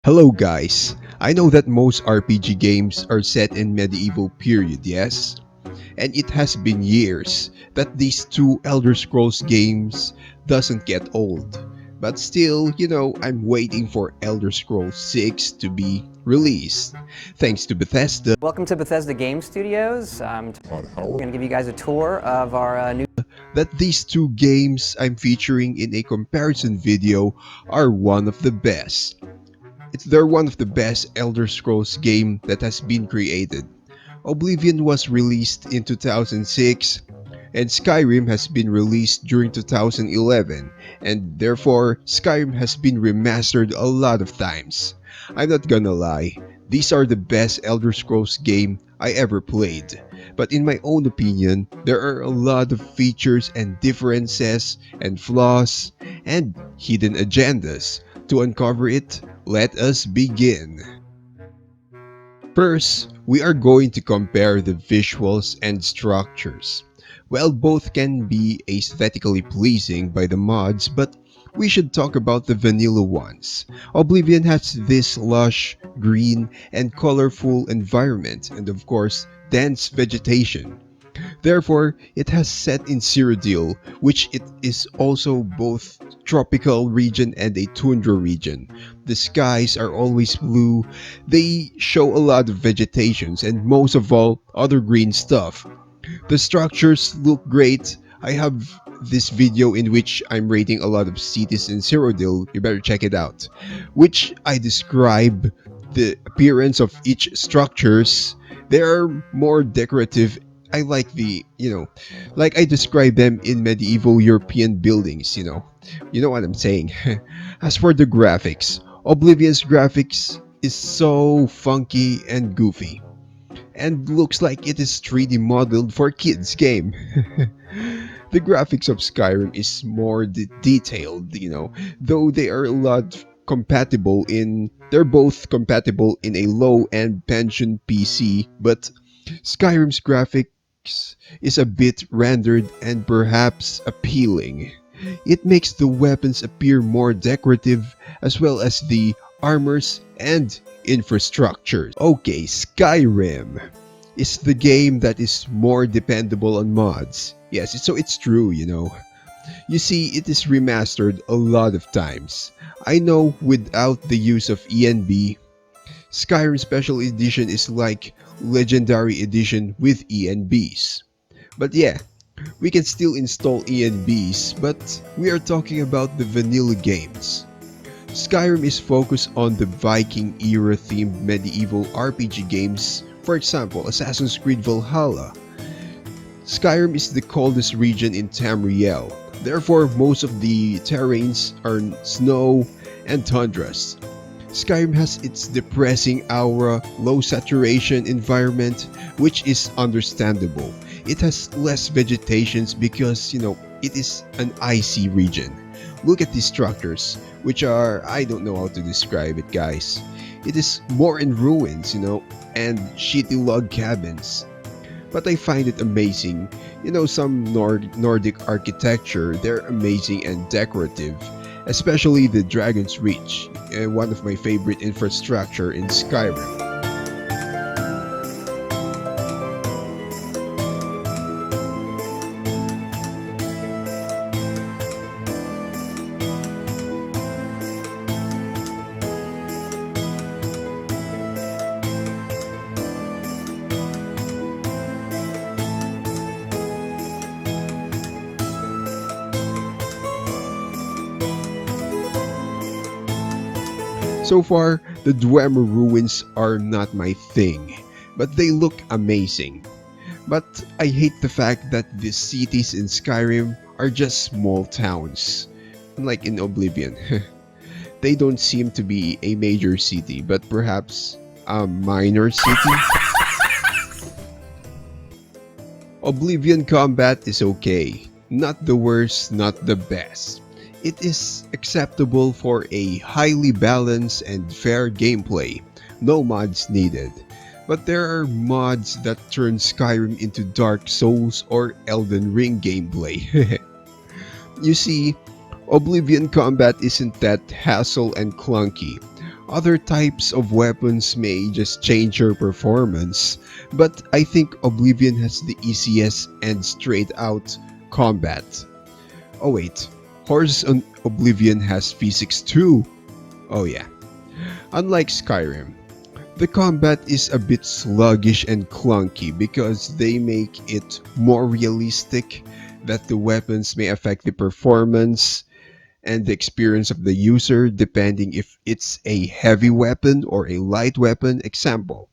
Hello guys, I know that most RPG games are set in medieval period, yes? And it has been years that these two Elder Scrolls games doesn't get old. But still, I'm waiting for Elder Scrolls 6 to be released. Thanks to Bethesda Welcome to Bethesda Game Studios. We're going to give you guys a tour of our new that these two games I'm featuring in a comparison video are one of the best. They're one of the best Elder Scrolls game that has been created. Oblivion was released in 2006 and Skyrim has been released during 2011, and therefore Skyrim has been remastered a lot of times. I'm not gonna lie, these are the best Elder Scrolls game I ever played. But in my own opinion, there are a lot of features and differences and flaws and hidden agendas. To uncover it, let us begin. First, we are going to compare the visuals and structures. Well, both can be aesthetically pleasing by the mods, but we should talk about the vanilla ones. Oblivion has this lush, green, and colorful environment, and of course, dense vegetation. Therefore, it has set in Cyrodiil, which it is also both tropical region and a tundra region. The skies are always blue, they show a lot of vegetations and most of all, other green stuff. The structures look great. I have this video in which I'm rating a lot of cities in Cyrodiil, you better check it out, which I describe the appearance of each structures. They are more decorative. I like like I describe them in medieval European buildings, You know what I'm saying. As for the graphics, Oblivion's graphics is so funky and goofy and looks like it is 3D modeled for kids game. The graphics of Skyrim is more detailed, though they are a lot compatible in they're both compatible in a low-end pension PC, but Skyrim's graphics is a bit rendered and perhaps appealing. It makes the weapons appear more decorative as well as the armors and infrastructures. Okay, Skyrim is the game that is more dependable on mods. Yes, it's true, You see, it is remastered a lot of times. I know without the use of ENB, Skyrim Special Edition is like Legendary Edition with ENBs. But yeah, we can still install ENBs, but we are talking about the vanilla games. Skyrim is focused on the Viking era themed medieval RPG games, for example Assassin's Creed Valhalla. Skyrim is the coldest region in Tamriel, therefore most of the terrains are snow and tundras. Skyrim has its depressing aura, low saturation environment, which is understandable. It has less vegetations because, it is an icy region. Look at these structures, which are, I don't know how to describe it guys. It is more in ruins, and shitty log cabins. But I find it amazing. Some Nordic architecture, they're amazing and decorative. Especially the Dragon's Reach, one of my favorite infrastructure in Skyrim. So far, the Dwemer ruins are not my thing, but they look amazing. But I hate the fact that the cities in Skyrim are just small towns, unlike in Oblivion. They don't seem to be a major city, but perhaps a minor city? Oblivion combat is okay, not the worst, not the best. It is acceptable for a highly balanced and fair gameplay, no mods needed. But there are mods that turn Skyrim into Dark Souls or Elden Ring gameplay. You see, Oblivion combat isn't that hassle and clunky, Other types of weapons may just change your performance, but I think Oblivion has the easiest and straight out combat. Oh wait, Horse on Oblivion has physics too. Oh yeah. Unlike Skyrim, the combat is a bit sluggish and clunky because they make it more realistic that the weapons may affect the performance and the experience of the user depending if it's a heavy weapon or a light weapon. Example.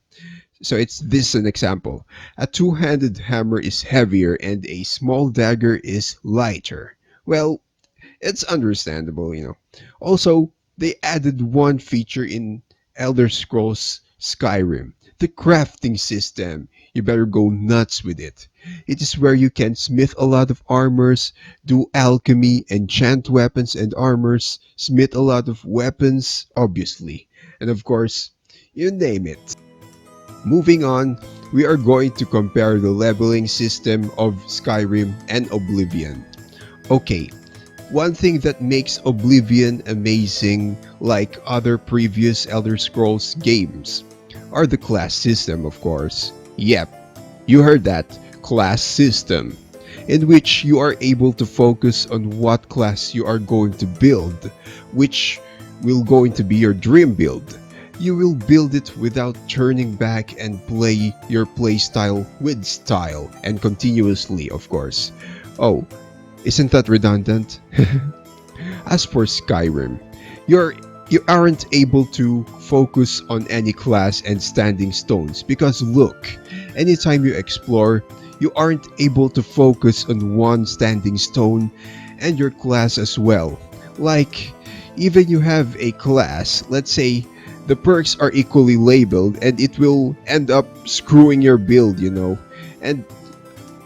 So it's this an example. A two-handed hammer is heavier and a small dagger is lighter. Well, it's understandable. Also, they added one feature in Elder Scrolls Skyrim, the crafting system. You better go nuts with it. It is where you can smith a lot of armors, do alchemy, enchant weapons and armors, smith a lot of weapons, obviously. And of course, you name it. Moving on, we are going to compare the leveling system of Skyrim and Oblivion. Okay, one thing that makes Oblivion amazing, like other previous Elder Scrolls games, are the class system, of course. Yep, you heard that, class system, in which you are able to focus on what class you are going to build, which will going to be your dream build. You will build it without turning back and play your playstyle with style and continuously, of course. Oh, isn't that redundant? As for Skyrim, you aren't able to focus on any class and standing stones because look, anytime you explore, you aren't able to focus on one standing stone and your class as well. Like, even you have a class, let's say the perks are equally labeled and it will end up screwing your build. And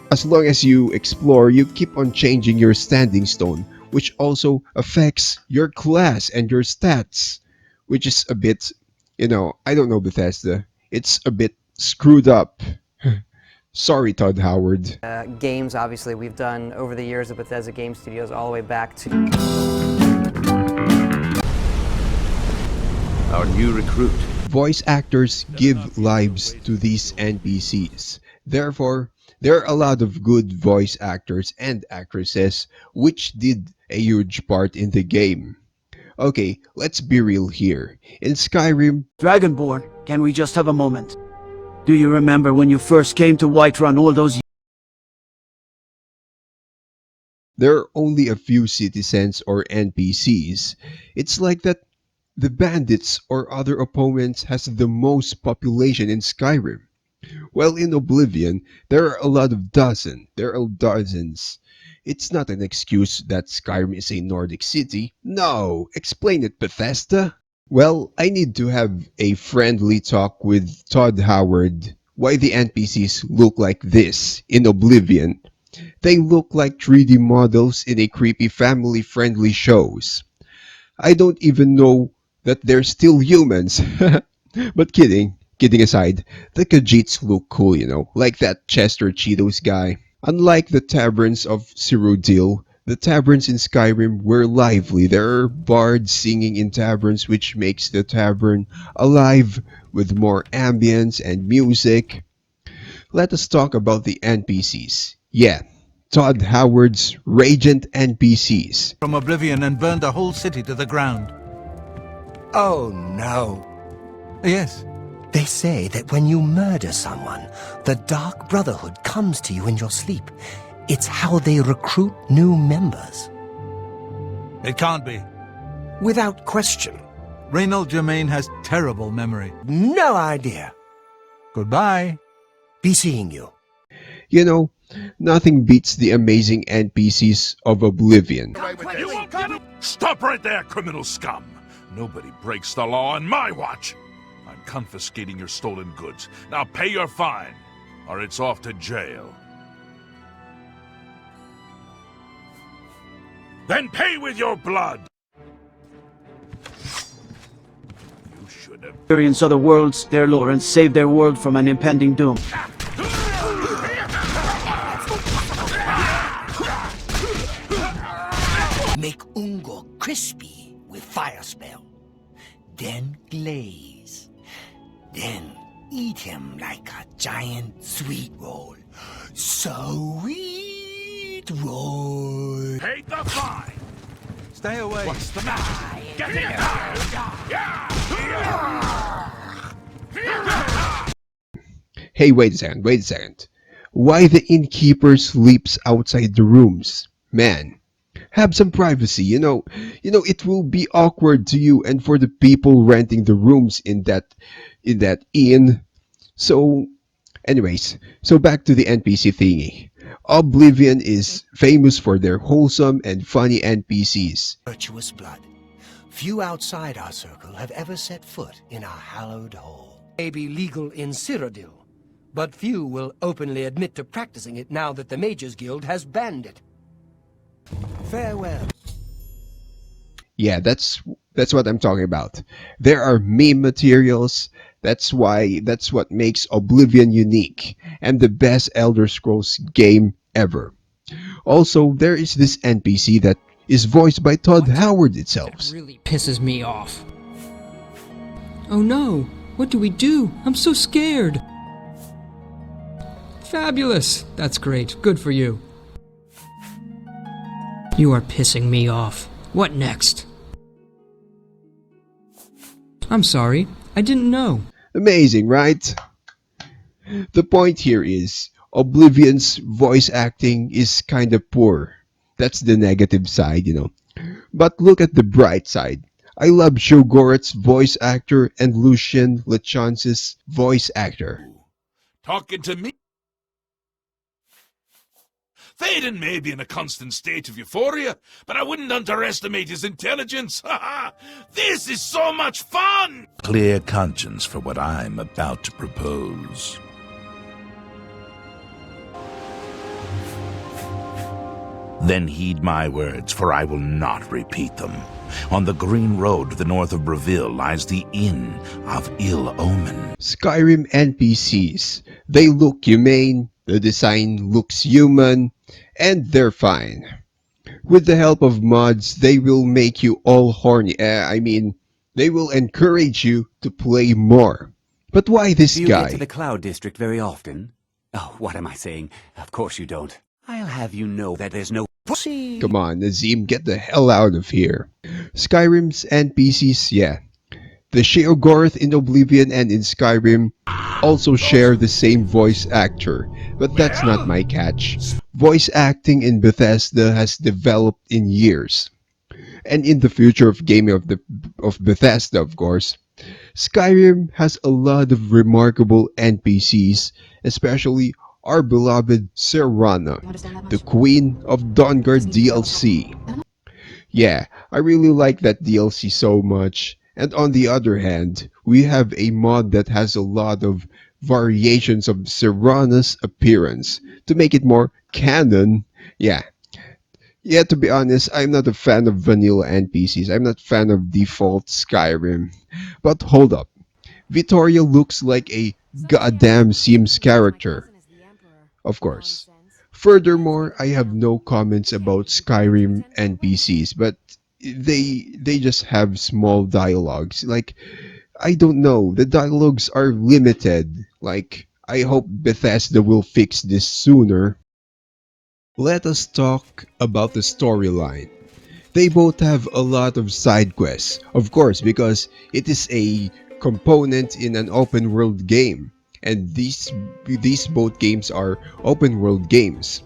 as long as you explore, you keep on changing your standing stone, which also affects your class and your stats, which is a bit, I don't know Bethesda. It's a bit screwed up. Sorry, Todd Howard. Games, obviously, we've done over the years of Bethesda Game Studios all the way back to our new recruit. Voice actors give lives to these NPCs. Therefore, there are a lot of good voice actors and actresses which did a huge part in the game. Okay, let's be real here. In Skyrim, Dragonborn, can we just have a moment? Do you remember when you first came to Whiterun all those there are only a few citizens or NPCs. It's like that the bandits or other opponents has the most population in Skyrim. Well, in Oblivion, there are a lot of there are dozens. It's not an excuse that Skyrim is a Nordic city. No, explain it, Bethesda. Well, I need to have a friendly talk with Todd Howard. Why the NPCs look like this in Oblivion? They look like 3D models in a creepy family-friendly shows. I don't even know that they're still humans. But kidding aside, the Khajiits look cool, like that Chester Cheetos guy. Unlike the taverns of Cyrodiil, the taverns in Skyrim were lively. There are bards singing in taverns which makes the tavern alive with more ambience and music. Let us talk about the NPCs. Yeah, Todd Howard's Radiant NPCs. From Oblivion and burned the whole city to the ground. Oh no. Yes. They say that when you murder someone, the Dark Brotherhood comes to you in your sleep. It's how they recruit new members. It can't be. Without question. Reynold Germain has terrible memory. No idea. Goodbye. Be seeing you. Nothing beats the amazing NPCs of Oblivion. Stop right there, criminal scum! Nobody breaks the law on my watch! I'm confiscating your stolen goods. Now pay your fine, or it's off to jail. Then pay with your blood! You should have... experience other worlds, their lore, and save their world from an impending doom? Make Ungo crispy with fire spell. then glaze. Then eat him like a giant sweet roll. Sweet roll. Pay the fine! Stay away. What's the matter? Get in there! Hey, wait a second, wait a second. Why the innkeeper sleeps outside the rooms? Man, have some privacy, it will be awkward to you and for the people renting the rooms in that inn. So, anyways, so back to the NPC thingy. Oblivion is famous for their wholesome and funny NPCs. Virtuous blood. Few outside our circle have ever set foot in our hallowed hall. May be legal in Cyrodiil, but few will openly admit to practicing it now that the Mages Guild has banned it. Farewell. Yeah, that's what I'm talking about. There are meme materials. That's what makes Oblivion unique and the best Elder Scrolls game ever. Also, there is this NPC that is voiced by Todd Howard itself. That really pisses me off. Oh no, what do we do? I'm so scared. Fabulous. That's great. Good for you. You are pissing me off. What next? I'm sorry. I didn't know. Amazing, right? The point here is Oblivion's voice acting is kind of poor. That's the negative side. But look at the bright side. I love Shogoret's voice actor and Lucian Lachonce's voice actor. Talking to me? Théoden may be in a constant state of euphoria, but I wouldn't underestimate his intelligence. This is so much fun! Clear conscience for what I'm about to propose. Then heed my words, for I will not repeat them. On the green road to the north of Breville lies the Inn of Ill Omen. Skyrim NPCs. They look humane, the design looks human, and they're fine. With the help of mods, they will make you all horny. They will encourage you to play more. But why this Do you guy? get to the Cloud District very often? Oh, what am I saying? Of course you don't. I'll have you know that there's no pussy. Come on, Nazim, get the hell out of here. Skyrim's NPCs, yeah. The Sheogorath in Oblivion and in Skyrim also share the same voice actor, but that's not my catch. Voice acting in Bethesda has developed in years. And in the future of gaming of Bethesda, of course, Skyrim has a lot of remarkable NPCs, especially our beloved Serana, the Queen of Dawnguard DLC. Yeah, I really like that DLC so much. And on the other hand, we have a mod that has a lot of variations of Serana's appearance to make it more canon. Yeah, to be honest, I'm not a fan of vanilla NPCs. I'm not a fan of default Skyrim. But hold up, Vittoria looks like a goddamn Sims character. Of course. Furthermore, I have no comments about Skyrim NPCs, but they just have small dialogues. Like, I don't know, the dialogues are limited. Like, I hope Bethesda will fix this sooner. Let us talk about the storyline. They both have a lot of side quests, of course, because it is a component in an open world game. And these both games are open world games.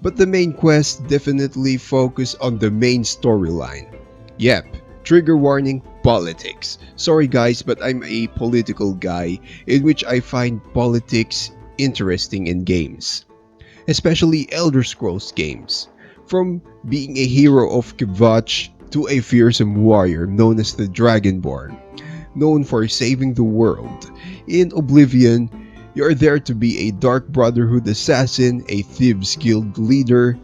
But the main quests definitely focus on the main storyline. Yep, trigger warning, politics. Sorry guys, but I'm a political guy in which I find politics interesting in games. Especially Elder Scrolls games. From being a hero of Kvatch to a fearsome warrior known as the Dragonborn, known for saving the world. In Oblivion, you're there to be a Dark Brotherhood assassin, a Thieves Guild leader,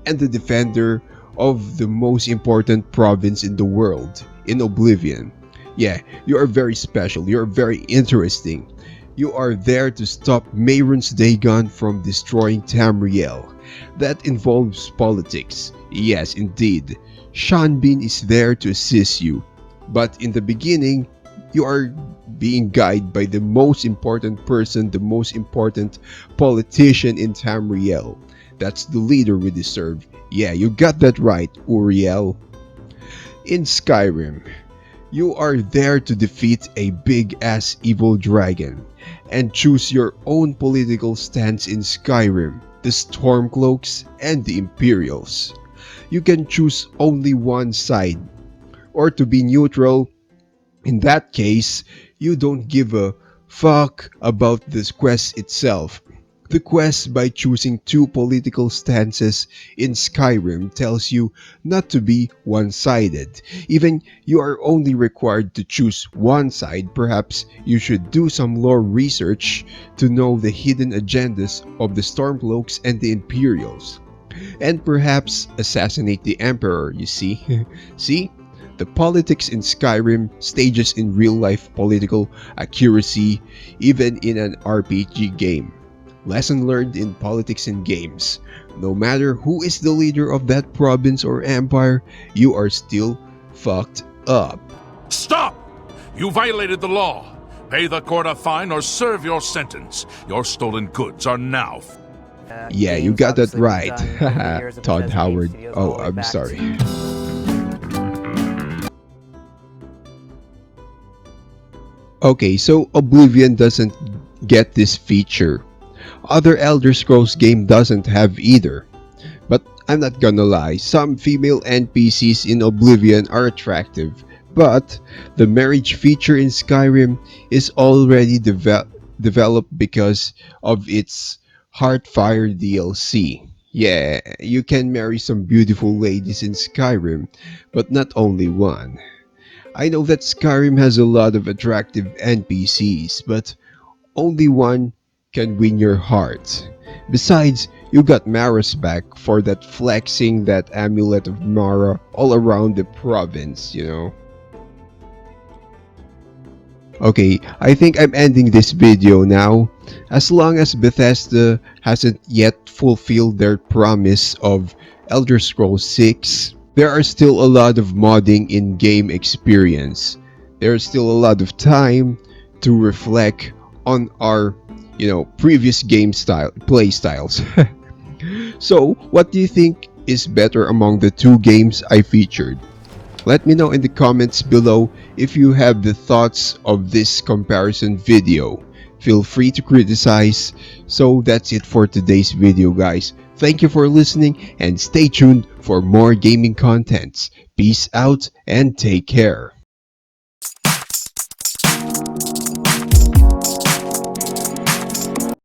and the defender of the most important province in the world, in Oblivion. Yeah, you are very special, you're very interesting. You are there to stop Mehrunes Dagon from destroying Tamriel. That involves politics. Yes, indeed. Sean Bean is there to assist you. But in the beginning, you are being guided by the most important person, the most important politician in Tamriel. That's the leader we deserve. Yeah, you got that right, Uriel. In Skyrim, you are there to defeat a big ass evil dragon and choose your own political stance in Skyrim, the Stormcloaks and the Imperials. You can choose only one side, or to be neutral. In that case, you don't give a fuck about this quest itself. The quest, by choosing two political stances in Skyrim, tells you not to be one-sided. Even you are only required to choose one side. Perhaps you should do some lore research to know the hidden agendas of the Stormcloaks and the Imperials. And perhaps assassinate the Emperor, you see? See? The politics in Skyrim stages in real-life political accuracy, even in an RPG game. Lesson learned in politics in games. No matter who is the leader of that province or empire, you are still fucked up. Stop! You violated the law. Pay the court a fine or serve your sentence. Your stolen goods are now... Yeah, you games got that obviously we've right. done over the years of Todd Bethesda game Howard. studios Oh, all the way I'm back sorry. Okay, so Oblivion doesn't get this feature. Other Elder Scrolls game doesn't have either. But I'm not gonna lie, some female NPCs in Oblivion are attractive, but the marriage feature in Skyrim is already developed because of its Heartfire DLC. Yeah, you can marry some beautiful ladies in Skyrim, but not only one. I know that Skyrim has a lot of attractive NPCs, but only one can win your heart. Besides, you got Mara's back for that flexing that amulet of Mara all around the province, you know. Okay, I think I'm ending this video now. As long as Bethesda hasn't yet fulfilled their promise of Elder Scrolls 6, there are still a lot of modding in game experience. There's still a lot of time to reflect on our, previous game play styles. So, what do you think is better among the two games I featured? Let me know in the comments below if you have the thoughts of this comparison video. Feel free to criticize. So that's it for today's video, guys. Thank you for listening and stay tuned for more gaming contents. Peace out and take care.